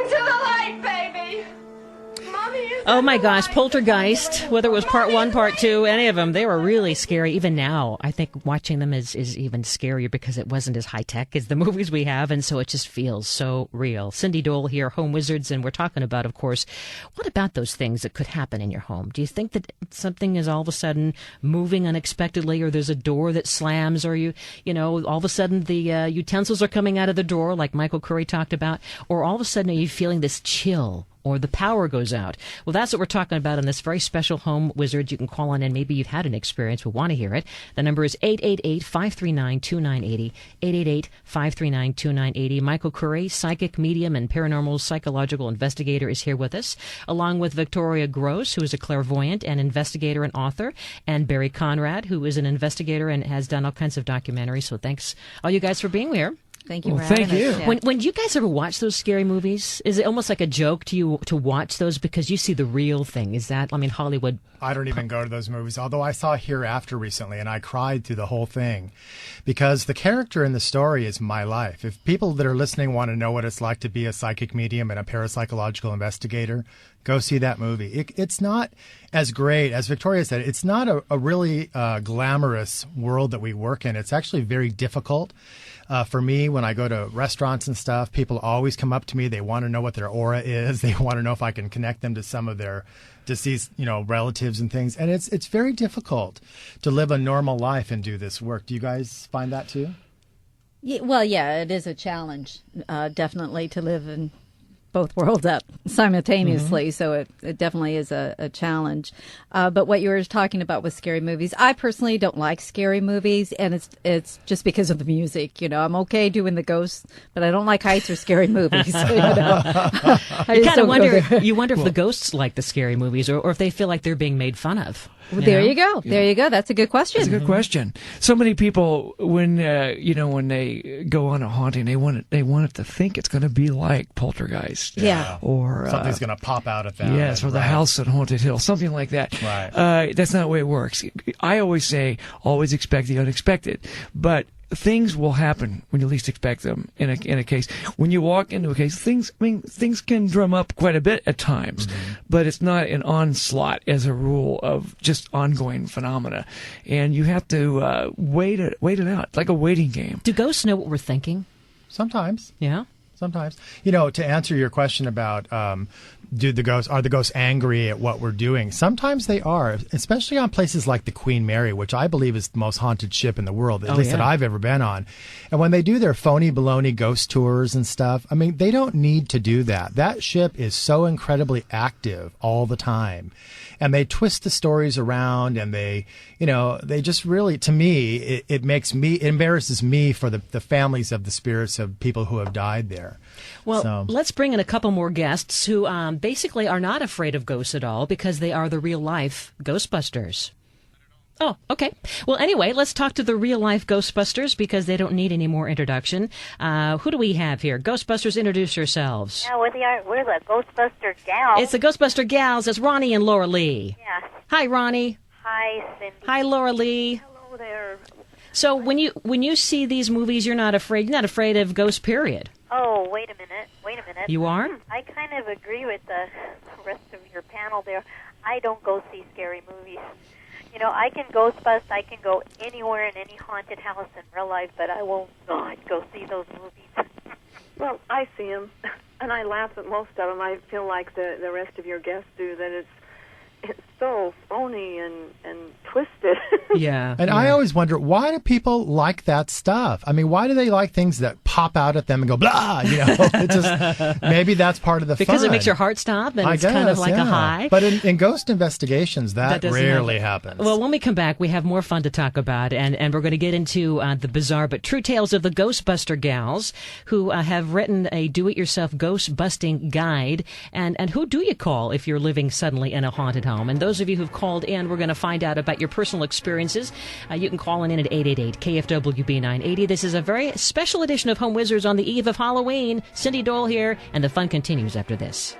to the light, baby. Oh my gosh, Poltergeist, whether it was part 1, part 2, any of them, they were really scary. Even now, I think watching them is even scarier because it wasn't as high-tech as the movies we have, and so it just feels so real. Cindy Dole here, Home Wizards, and we're talking about, of course, what about those things that could happen in your home? Do you think that something is all of a sudden moving unexpectedly, or there's a door that slams, or all of a sudden the utensils are coming out of the drawer, like Michael Curry talked about, or all of a sudden are you feeling this chill? Or the power goes out. Well, that's what we're talking about in this very special Home Wizard. You can call on, and maybe you've had an experience. We want to hear it. The number is 888-539-2980, 888-539-2980. Michael Curry, psychic, medium, and paranormal psychological investigator, is here with us, along with Victoria Gross, who is a clairvoyant and investigator and author, and Barry Conrad, who is an investigator and has done all kinds of documentaries. So thanks, all you guys, for being here. Thank you. Well, thank you. Yeah. When you guys ever watch those scary movies, is it almost like a joke to you to watch those because you see the real thing? Is that, Hollywood? I don't even go to those movies, although I saw Hereafter recently, and I cried through the whole thing because the character in the story is my life. If people that are listening want to know what it's like to be a psychic medium and a parapsychological investigator, go see that movie. It's not as great, as Victoria said, it's not a really glamorous world that we work in. It's actually very difficult. For me, when I go to restaurants and stuff, people always come up to me. They want to know what their aura is. They want to know if I can connect them to some of their deceased, relatives and things. And it's very difficult to live a normal life and do this work. Do you guys find that too? Yeah, it is a challenge, definitely, to live in both worlds up simultaneously. Mm-hmm. So it definitely is a challenge. But what you were talking about with scary movies, I personally don't like scary movies, and it's just because of the music. I'm okay doing the ghosts, but I don't like heights or scary movies. You kind of wonder. You wonder if the ghosts like the scary movies, or if they feel like they're being made fun of. Well, there you go. Yeah. There you go. That's a good question. That's a good question. So many people, when when they go on a haunting, they want it to think it's going to be like Poltergeist. Yeah. Or something's going to pop out at them. Yes, or the house at Haunted Hill, something like that. Right. That's not the way it works. I always say, always expect the unexpected, but things will happen when you least expect them in a case. When you walk into a case, things can drum up quite a bit at times, but it's not an onslaught as a rule of just ongoing phenomena. And you have to wait it out, like a waiting game. Do ghosts know what we're thinking? Sometimes. Yeah. Sometimes. To answer your question about are the ghosts angry at what we're doing? Sometimes they are, especially on places like the Queen Mary, which I believe is the most haunted ship in the world, at least that I've ever been on. And when they do their phony baloney ghost tours and stuff, they don't need to do that. That ship is so incredibly active all the time. And they twist the stories around, and they just really, to me, it embarrasses me for the families of the spirits of people who have died there. Well, let's bring in a couple more guests who basically are not afraid of ghosts at all because they are the real-life Ghostbusters. Oh, okay. Well, anyway, let's talk to the real-life Ghostbusters because they don't need any more introduction. Who do we have here? Ghostbusters, introduce yourselves. Yeah, we're the Ghostbuster Gals. It's the Ghostbuster Gals. It's Ronnie and Laura Lee. Yeah. Hi, Ronnie. Hi, Cindy. Hi, Laura Lee. Hello there. So when you see these movies, you're not afraid of ghosts, period. Oh, wait a minute. You are? I kind of agree with the rest of your panel there. I don't go see scary movies. I can Ghostbust. I can go anywhere in any haunted house in real life, but I won't go see those movies. Well, I see them, and I laugh at most of them. I feel like the rest of your guests do, that it's so phony and twisted. Yeah. And I always wonder, why do people like that stuff? Why do they like things that pop out at them and go, blah, It just, maybe that's part of the because fun. It makes your heart stop, and I it's guess, kind of like yeah. a high. But in ghost investigations, that rarely happens. Well, when we come back, we have more fun to talk about, and we're going to get into the bizarre but true tales of the Ghostbuster Gals, who have written a do-it-yourself ghost-busting guide. And who do you call if you're living suddenly in a haunted home? And those of you who've called in, we're going to find out about your personal experiences. You can call in at 888-KFWB-980. This is a very special edition of Home Wizards on the eve of Halloween. Cindy Dole here, and the fun continues after this.